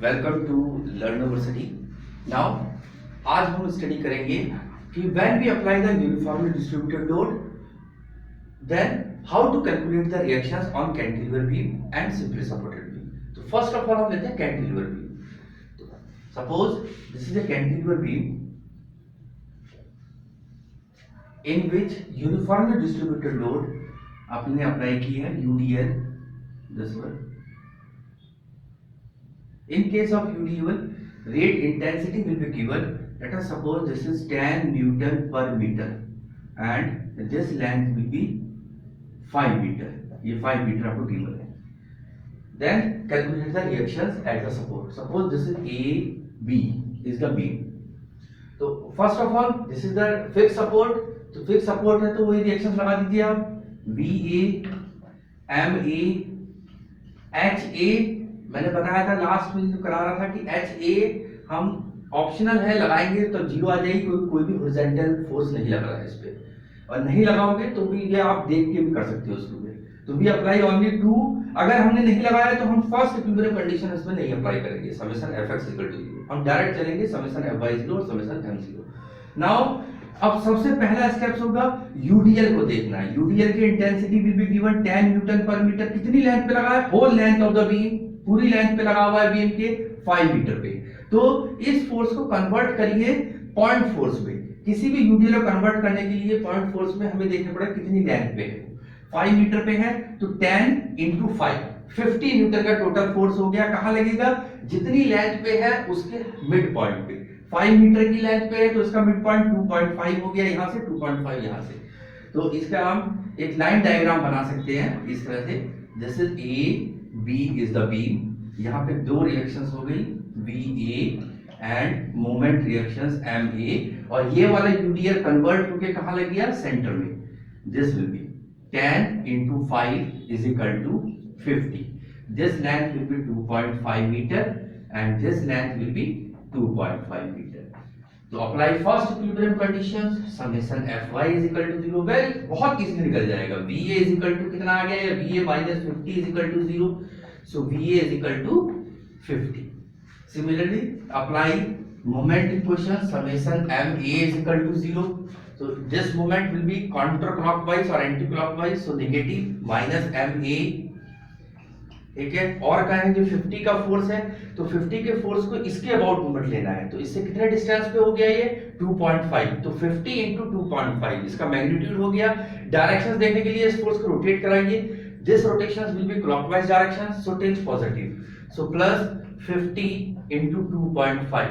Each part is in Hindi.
Welcome to learn university. Now आज हम स्टडी करेंगे कि when we apply the uniformly distributed load then how to calculate the reactions on cantilever beam and simply supported beam. तो फर्स्ट ऑफ ऑल हम लेते हैं कैंटिलीवर बीम। तो suppose this is a cantilever beam in which uniformly distributed load आपने अप्लाई की है UDL this one. In case of UDL, rate intensity will be given. Let us suppose this is 10 Newton per meter and this length will be 5 meter. ये 5 meter आपको given है. Then calculate the reactions at the support. Suppose this is A, B is the beam. तो first of all this is the fixed support. तो fixed support है तो वही reactions लगा दीजिए आप. VA, MA, HA मैंने बताया था लास्ट में जो करा रहा था कि एच ए हम ऑप्शनल है, लगाएंगे तो जीरो आ जाएगी, कोई भी हॉरिजॉन्टल फोर्स नहीं लग रहा है इस पे, और नहीं लगाओगे तो भी ये आप देख के भी कर सकते हो उसको भी। तो वी अप्लाई ओनली टू, अगर हमने नहीं लगाया तो हम फर्स्ट इक्विलिब्रियम कंडीशन इसमें नहीं अप्लाई करेंगे, समेशन fx इक्वल टू 0, हम डायरेक्ट चलेंगे समेशन fy 0 और समेशन m0। नाउ अब सबसे पहला स्टेप्स होगा यूडीएल को देखना है। यूडीएल की intensity will be given 10 newton per metre. कितनी लेंथ पे लगा है? Whole length of the beam, पूरी लेंथ पे लगा हुआ है बीम के 5 मीटर पे। तो इस फोर्स को कन्वर्ट करिए पॉइंट फोर्स में। किसी भी यूडीएल को कन्वर्ट करने के लिए पॉइंट फोर्स में हमें देखना पड़ेगा कितनी लेंथ पे है। 5 मीटर पे है तो 10 इंटू 5 50 न्यूटन का टोटल फोर्स हो गया। कहां लगेगा? जितनी लेंथ पे है उसके मिड पॉइंट पे। 5 मीटर की लेंथ पे है तो इसका मिड पॉइंट 2.5 हो गया, यहां से 2.5 यहां से। तो इसका हम एक लाइन डायग्राम बना सकते हैं इस तरह से। This is A B is the beam, यहाँ पे दो रिएक्शंस हो गई VA and moment reactions MA, और ये वाला यूडीएल कन्वर्ट होके कहां लग गया? सेंटर में। This will be 10 into 5 is equal to 50. This length will be 2.5 meter and this length will be 2.5 meter. तो apply first equilibrium conditions, summation fy is equal to 0। Well बहुत इजीली निकल जाएगा। VA is equal to कितना आ गया? या VA minus 50 is equal to 0. So VA is equal to 50. Similarly, apply moment equation, summation MA is equal to 0. So this moment will be counterclockwise or anti-clockwise. So negative minus MA, ठीक है। और कहें जो 50 का फोर्स है तो 50 के फोर्स को इसके अबाउट मूवमेंट लेना है। तो इससे कितने डिस्टेंस पे हो गया ये? 2.5। तो 50 into 2.5 इसका मैग्नीट्यूड हो गया। डायरेक्शंस देखने के लिए इस फोर्स को रोटेट कराइए। This rotations will be clockwise direction, so tilt positive. So plus 50 into 2.5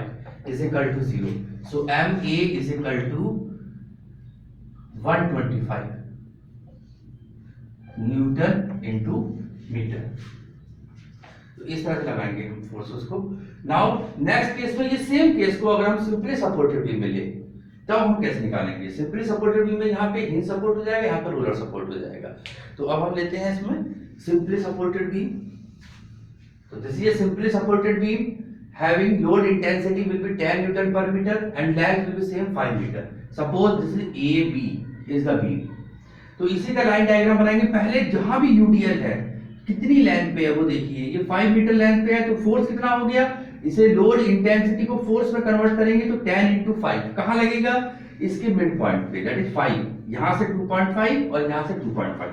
is equal to 0. So MA is equal to 125 Newton into meter. तो इस तरह से लगाएंगे हम फोर्सेस को। नाउ नेक्स्ट केस में ये सेम केस को अगर हम सिंपली सपोर्टेड बीम में ले तब हम कैसे निकालेंगे? सिंपली सपोर्टेड बीम में यहाँ पे हिंज सपोर्ट हो जाएगा, यहाँ पर रोलर सपोर्ट हो जाएगा। तो अब हम लेते हैं इसमें सिंपली सपोर्टेड बीम। तो this is simply supported beam having load intensity will be 10 newton per metre and length will be same 5 metre. Suppose this is A B is the beam. तो इसी का लाइन डायग्राम बनाएंगे। पहले जहां भी यूडीएल है कितनी लेंथ पे है वो देखिए। ये 5 मीटर लेंथ पे है तो फोर्स कितना हो गया? इसे लोड इंटेंसिटी को फोर्स में कन्वर्ट करेंगे तो 10 into 5 कहां लगेगा? इसके मिड पॉइंट पे, दैट इज 5। यहां से 2.5 और यहां से 2.5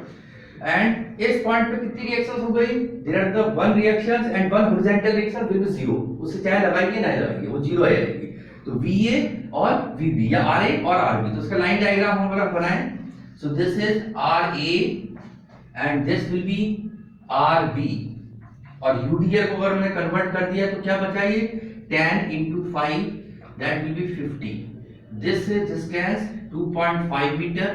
एंड इस पॉइंट पे कितनी रिएक्शंस हो गई? There are the one reactions and one horizontal reaction will be 0। उसे चाहे लगाइए ना लगाइए वो 0 आएगी। तो VA और VB या RA और RB। तो इसका लाइन डायग्राम हम अगर बनाएं, so this is RA and this will be RB, और यूडीएल को अगर मैंने कन्वर्ट कर दिया तो क्या बचा? ये 10 into 5 that will be 50. This is distance 2.5 meter.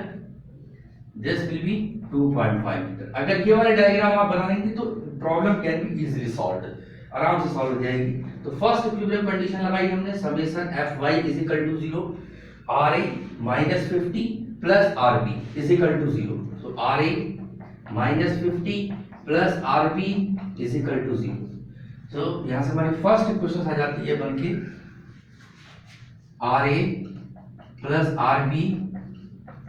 This will be 2.5 meter. अगर ये वाले डायग्राम आप बना लेंगे तो problem can be easily solved, आराम से सॉल्व हो जाएगी। तो फर्स्ट इक्विलिब्रियम कंडीशन लगाई हमने, summation fy is equal to 0, RA minus 50 plus RB is equal to 0. So RA minus 50 plus RB is equal to 0. So यहां से हमारी फर्स्ट इक्वेशन आ जाती है बनके RA plus RB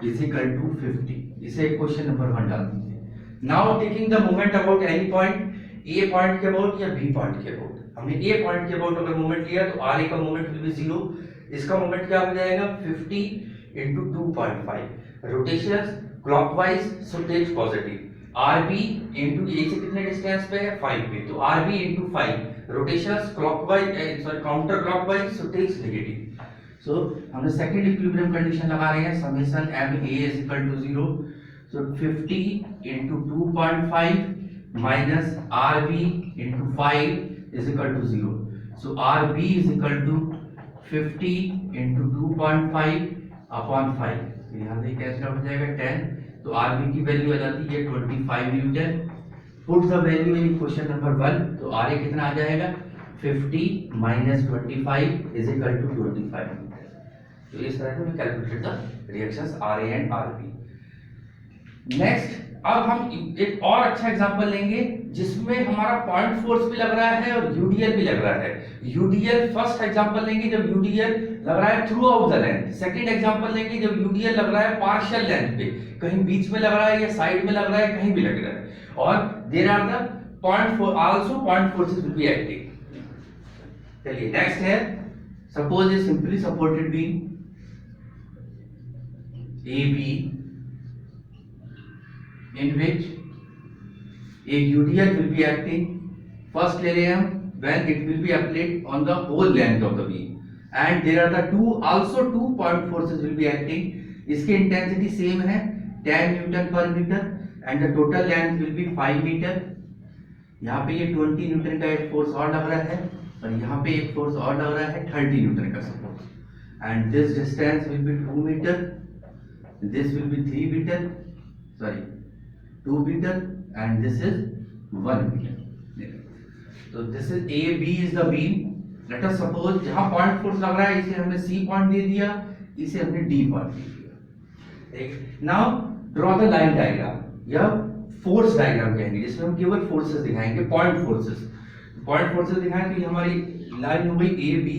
is equal to 50. इसे इक्वेशन नंबर 1 डाल दीजिए। Now taking the moment about any point, A point के अबाउट या बी पॉइंट के अबाउट, हमने ए पॉइंट के अबाउट अगर मोमेंट लिया तो आर ए का मोमेंट विल बी 0, इसका मोमेंट क्या हो जाएगा 50 into 2.5 rotations clockwise so takes positive R B into A से कितने डिस्टेंस पे है 5 पे, तो R B into 5 rotations clockwise sorry counter clockwise so takes negative. So हमने सेकंड इक्विलिब्रियम कंडीशन लगा रहे हैं summation M A is equal to 0, so 50 into 2.5 minus RB into 5 is equal to 0. So RB is equal to 50 into 2.5 upon 5. तो यहाँ से कैंसिल आउट हो जाएगा 10, तो RB की वैल्यू आ जाती है 25 Newton. Put the value in question number 1, तो RA कितना आ जाएगा 50 minus 25 is equal to 25 Newton. तो इस तरह से we calculated the reactions RA and RB। Next अब हम एक और अच्छा एग्जांपल लेंगे जिसमें हमारा पॉइंट फोर्स भी लग रहा है और यूडीएल भी लग रहा है। यूडीएल फर्स्ट एग्जांपल लेंगे जब यूडीएल लग रहा है through out the length, second example लेंगे जब यूडीएल लग रहा है पार्शियल लेंथ पे, कहीं बीच में लग रहा है या साइड में लग रहा है, कहीं भी लग रहा है, और there are the point also point forces will be acting. चलिए नेक्स्ट है suppose a simply supported beam AB in which a UDL will be acting, first ले रहे हैं हम when it will be applied on the whole length of the beam and there are the two point forces will be acting, इसकी intensity same है 10 Newton per meter and the total length will be 5 meter। यहाँ पे ये 20 न्यूटन का एक फोर्स और लग रहा है और यहाँ पे एक फोर्स और लग रहा है 30 न्यूटन का support and this distance will be 2 meter, this will be 3 meter, sorry 2 meter and this is 1 meter। तो this is A, B is the beam। Let us suppose जहाँ point force लग रहा है इसे हमने C point दे दिया, इसे हमने D point दे दिया। Now draw the line diagram या force diagram कहेंगे जिसमें हम केवल forces दिखाएंगे, point forces। point forces दिखाएंगे तो ये हमारी लाइन हो गई A, B।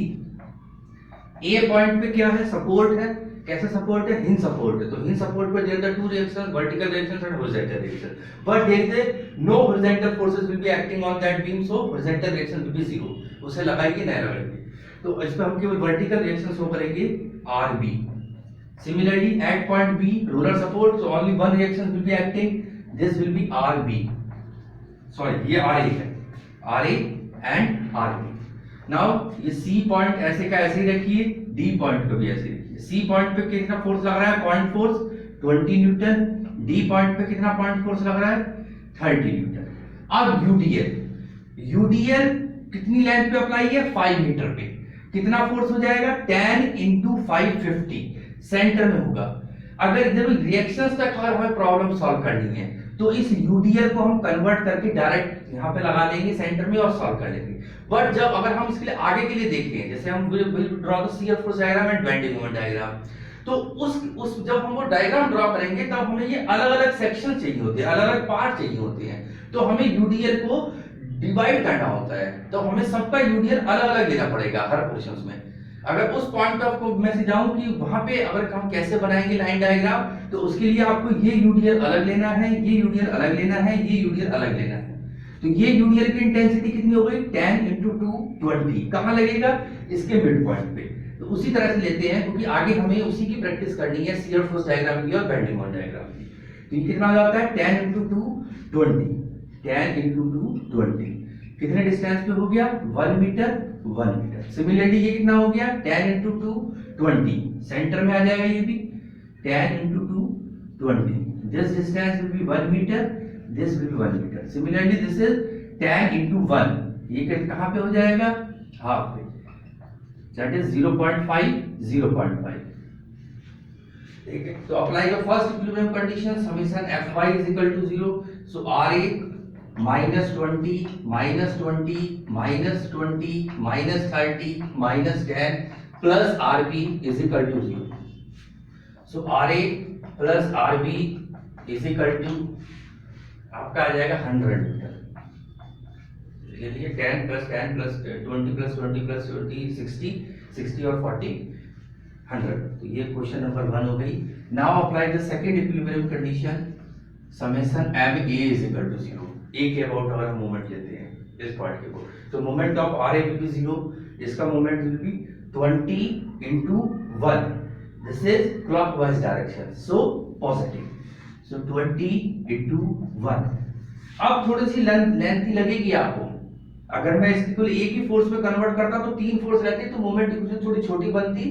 A point पे क्या है सपोर्ट है, कैसे सपोर्ट है हिंज सपोर्ट है, तो हिंज सपोर्ट पर there the two reactions vertical reactions and horizontal reaction, but there is no horizontal forces will be acting on that beam, so horizontal reaction will be zero, उसे लगाएंगे नहीं लगाएंगे, तो इस पे हम केवल वर्टिकल रिएक्शन शो करेंगे RB। Similarly at point B roller support, so only one reaction will be acting, this will be RB, sorry ये RA है, RA एंड RB। नाउ ये C पॉइंट ऐसे का ऐसे ही रखिए, D पॉइंट को भी ऐसे रखिए। C पॉइंट पे कितना फोर्स लग रहा है point force 20 Newton, D point पे कितना पॉइंट फोर्स लग रहा है 30 न्यूटन। अब UDL कितनी लेंथ पे अप्लाई है 5 मीटर पे, कितना फोर्स हो जाएगा 10 into 550 सेंटर में होगा। अगर इधर रिएक्शंस तक अगर हमें प्रॉब्लम सॉल्व करनी है तो इस यूडीएल को हम कन्वर्ट करके डायरेक्ट यहाँ पे लगा लेंगे सेंटर में और सॉल्व कर लेंगे। बट जब अगर हम इसके लिए आगे के लिए देखें, जैसे हम will draw the shear force diagram and bending moment diagram, तो उस जब हम वो डायग्राम ड्रॉ करेंगे तब हमें ये अलग अलग सेक्शन चाहिए होते हैं, अलग अलग पार्ट चाहिए होते हैं, तो हमें यूडीएल को डिवाइड करना होता है, तो हमें सबका यूडीएल अलग अलग लेना पड़ेगा हर पोर्शन में। अगर उस पॉइंट ऑफ को मैं से जाऊं कि वहां पे अगर हम कैसे बनाएंगे लाइन डायग्राम, तो उसके लिए आपको ये यूडीएल अलग लेना है, ये यूडीएल अलग लेना है, ये यूडीएल अलग लेना है। तो ये यूडीएल की इंटेंसिटी कितनी हो गई 10 into 2 20, कहां लगेगा इसके मिड पॉइंट पे। तो उसी तरह से लेते हैं क्योंकि आगे हमें उसी की प्रैक्टिस करनी है शियर फोर्स डायग्राम की और बेंडिंग मोमेंट डायग्राम की। तो ये कितना हो जाता है 10 into 2 20, 10 into 2 20, कितने डिस्टेंस पे हो गया 1 मीटर 1 मीटर। सिमिलरली ये कितना हो गया 10 into 2 20, सेंटर में आ जाएगा ये भी 10 into 2 20, this distance will be 1 metre, this will be 1 metre. Similarly this is 10 into 1, ये कहां पे हो जाएगा हाफ पे, दैट इज 0.5 0.5। ठीक है, तो apply the first equilibrium condition summation Fy is equal to 0, so Ra minus 20 minus 20 minus 20 minus 30 minus 10 plus RB is equal to 0, so Ra plus RB is equal to आपका आ जाएगा 100 मीटर। ये लिए 10 plus 10 plus 20 plus 20 plus 20 60 60 और 40 100। तो ये क्वेश्चन नंबर 1 हो गई। Now apply the second equilibrium condition summation MA is equal to 0। ए के अबाउट अगर हम मोमेंट लेते हैं, इस पॉइंट के को, तो moment of R A will be 0, इसका moment will be 20 into 1, this is clockwise direction, so positive, so 20 into 1। अब थोड़ी सी लेंथ ही लगेगी आपको, अगर मैं इसको एक ही फोर्स में कन्वर्ट करता तो 3 फोर्स रहती तो मोमेंट इक्वेशन थोड़ी छोटी बनती,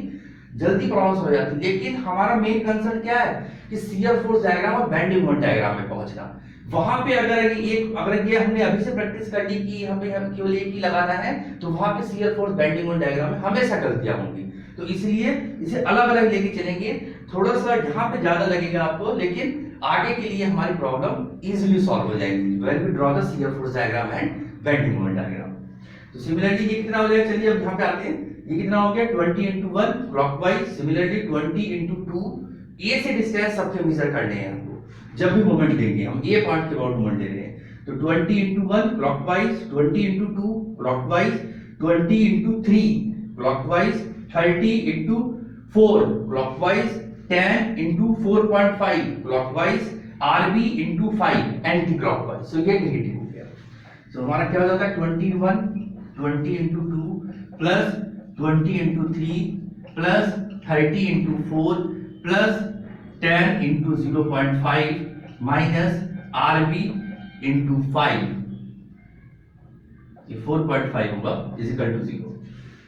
जल्दी प्रॉब्लम हो जाती। लेकिन हमारा मेन कंसर्न क्या है कि शियर फोर्स डायग्राम और बेंडिंग मोमेंट डायग्राम में पहुंचना। वहां पे अगर ये हमने अभी से प्रैक्टिस कर ली कि हमें केवल एक ही लगाना है, तो वहां पे shear force bending moment diagram में हमेशा गलतियां होंगी, तो इसलिए इसे अलग अलग लेके चलेंगे। थोड़ा सा यहाँ पे ज्यादा लगेगा आपको, लेकिन आगे के लिए हमारी प्रॉब्लम इजीली सॉल्व हो जाएगी when we draw the shear force diagram and bending moment diagram. तो सिमिलरली ये कितना हो जाएगा, चलिए अब यहाँ पे आते हैं, ये कितना हो गया 20 into 1 क्लॉकवाइज, सिमिलरली 20 into 2, ए से डिस्टेंस सबके मेजर करने हैं हमको जब भी मोमेंट लेंगे, हम ए पॉइंट के अबाउट मोमेंट ले रहे हैं, तो 20 into 1 clockwise, 20 into 2 clockwise, 20 into 3 clockwise, 30 into 4 clockwise, 10 into 4.5 clockwise, RB into 5 anti clockwise. So ये नेगेटिव हो गया, सो हमारा क्या हो जाता है 21 20 into 2 plus 20 into 3 plus 30 into 4 plus 10 into 0.5 minus RB into 5, ये 4.5 होगा इज इक्वल टू 0।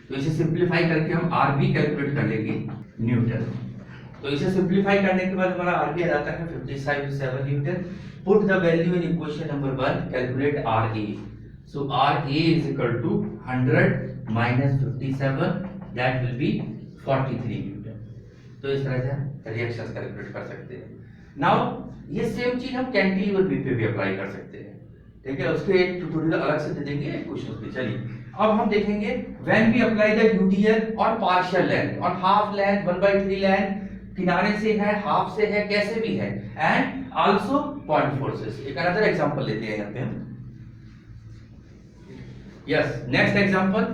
तो इसे सिंप्लीफाई करके हम RB कैलकुलेट कर लेंगे न्यूटन। तो इसे सिंप्लीफाई करने के बाद हमारा RB आ जाता है 57 Newton. Put the value in equation number 1, calculate RA। So RA is equal to 100 minus 57, that will be 43 Newton. तो इस तरह से रिएक्शंस कैलकुलेट कर सकते हैं। नाउ ये सेम चीज हम कैंटिलीवर बीम पे भी अप्लाई कर सकते हैं, ठीक है, उसके एक ट्यूटोरियल अलग से दे देंगे क्वेश्चंस पे। चलिए अब हम देखेंगे when we apply the UDL और पार्शियल लेंथ और हाफ लेंथ 1/3 लेंथ, किनारे से है, हाफ से है, कैसे भी है, एंड आल्सो पॉइंट फोर्सेस। एक अनदर एग्जांपल लेते हैं यहाँ पे हम। Yes, next example,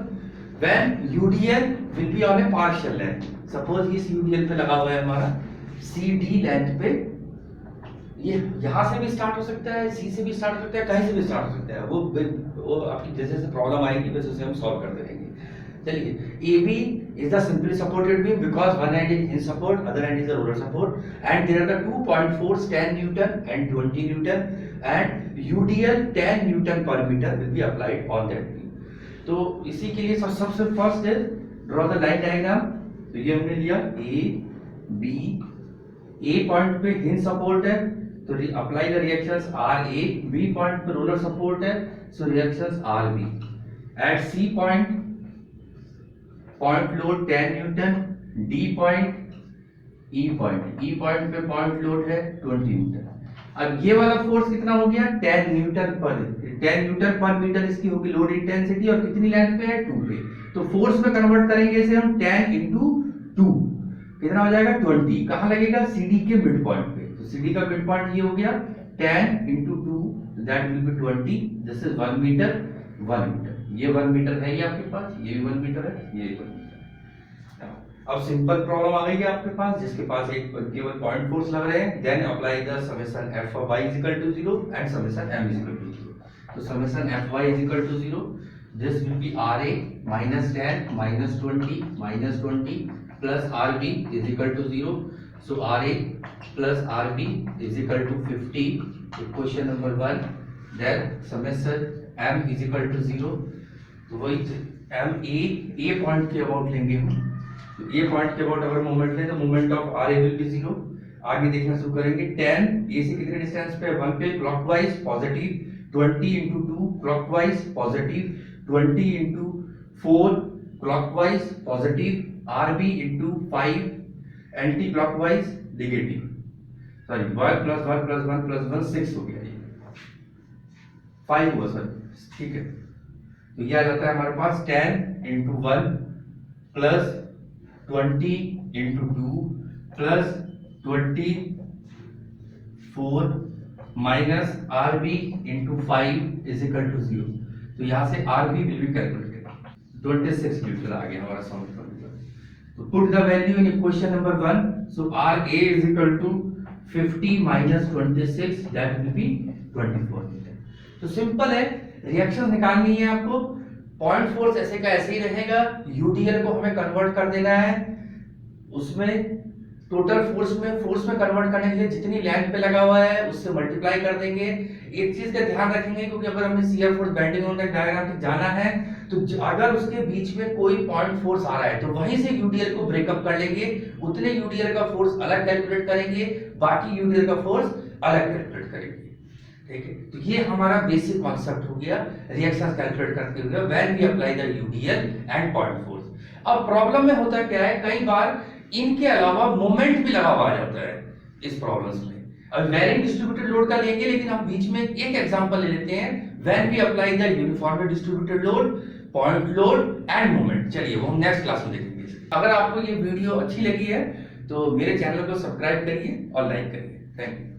when UDL will be on a partial length. Suppose इस UDL पे लगा हुआ है हमारा CD लेंथ पे, ये यहाँ से भी स्टार्ट हो सकता है, C से भी स्टार्ट हो सकता है, कहीं से भी स्टार्ट हो सकता है, वो आपकी जैसे जैसे प्रॉब्लम आएगी वैसे उसे हम सॉल्व करते रहेंगे। चलिए AB is the simply supported beam because one end is in support, other end is the roller support, and there are the 2 point force 10 Newton and 20 Newton, and UDL 10 Newton per meter will be applied on that beam। तो इसी के लिए सबसे फर्स्ट है ड्रॉ द लाइन डायग्राम। तो ये हमने लिया A B, A पॉइंट पे हिंज सपोर्ट है तो apply the reactions RA, B point पे रोलर सपोर्ट है so reactions RB, at C point load 10 newton, D point E point पे पॉइंट लोड है 20 न्यूटन। अब ये वाला फोर्स कितना हो गया 10 न्यूटन पर मीटर इसकी होगी लोड इंटेंसिटी, और कितनी लेंथ पे है 2 पे, तो फोर्स में कन्वर्ट करेंगे इसे हम 10 into 2 कितना हो जाएगा 20। कहां लगेगा CD के मिड पॉइंट पे, तो CD का मिड पॉइंट ये हो गया 10 into 2 that will be 20, this is 1 metre. ये 1 मीटर है, ये आपके पास, ये भी 1 मीटर है, ये 1 मीटर। अब सिंपल प्रॉब्लम आ गई है आपके पास जिसके पास एक केवल पॉइंट फोर्स लग रहे हैं, then apply the summation Fy is equal to 0 and summation M is equal to 0। तो summation Fy is equal to 0, this will be RA minus 10 minus 20 plus RB is equal to 0, so RA plus RB is equal to 50, equation number 1, then summation M is equal to 0। तो वही M A पॉइंट के अबाउट लेंगे हम, तो ए पॉइंट के अबाउट अगर मोमेंट लें तो moment of RA will be 0। आगे देखना शुरू करेंगे 10 ए से कितने डिस्टेंस पे 1 पे clockwise positive, 20 into 2 clockwise positive, 20 into 4 clockwise positive, RB into 5 anti clockwise negative, sorry 1 plus 1 plus 1 plus 1 6 हो गया, ये 5 हुआ सर, ठीक है। तो ये आ जाता है हमारे पास 10 into 1 plus 20 into 2 plus 24 minus RB into 5 is equal to 0। तो यहाँ से RB will be calculated 26 Newton आ गया हमारा सॉल्व। तो put the value in equation number 1, so RA is equal to 50 minus 26 that will be 24 Newton. तो सिंपल है, रिएक्शन निकालनी है आपको। पॉइंट फोर्स ऐसे का ऐसे ही रहेगा, यूडीएल को हमें कन्वर्ट कर देना है, उसमें टोटल फोर्स में कन्वर्ट करने के लिए जितनी लेंथ पे लगा हुआ है उससे मल्टीप्लाई कर देंगे। एक चीज का ध्यान रखेंगे, क्योंकि अगर हमें shear force bending moment diagram तक जाना है तो अगर उसके बीच में कोई पॉइंट फोर्स आ रहा है तो वहीं से यूडीएल को ब्रेकअप कर लेंगे, उतने यूडीएल का फोर्स अलग कैलकुलेट करेंगे, बाकी यूडीएल का फोर्स अलग कैलकुलेट करेंगे। ठीक है, तो ये हमारा बेसिक कॉन्सेप्ट हो गया रिएक्शंस कैलकुलेट करते हुए when we apply the UDL and point force. अब प्रॉब्लम में होता क्या है, कई बार इनके अलावा मोमेंट भी लगा हुआ जाता है इस प्रॉब्लम्स में। अब वेरिंग डिस्ट्रीब्यूटेड लोड का लेंगे, लेकिन हम बीच में एक एग्जांपल ले लेते हैं, when we apply the uniformly distributed load, point load and moment. चलिए वो हम नेक्स्ट क्लास में देखेंगे। अगर आपको ये वीडियो अच्छी लगी है तो मेरे चैनल को सब्सक्राइब करिए और लाइक करिए। Thank you.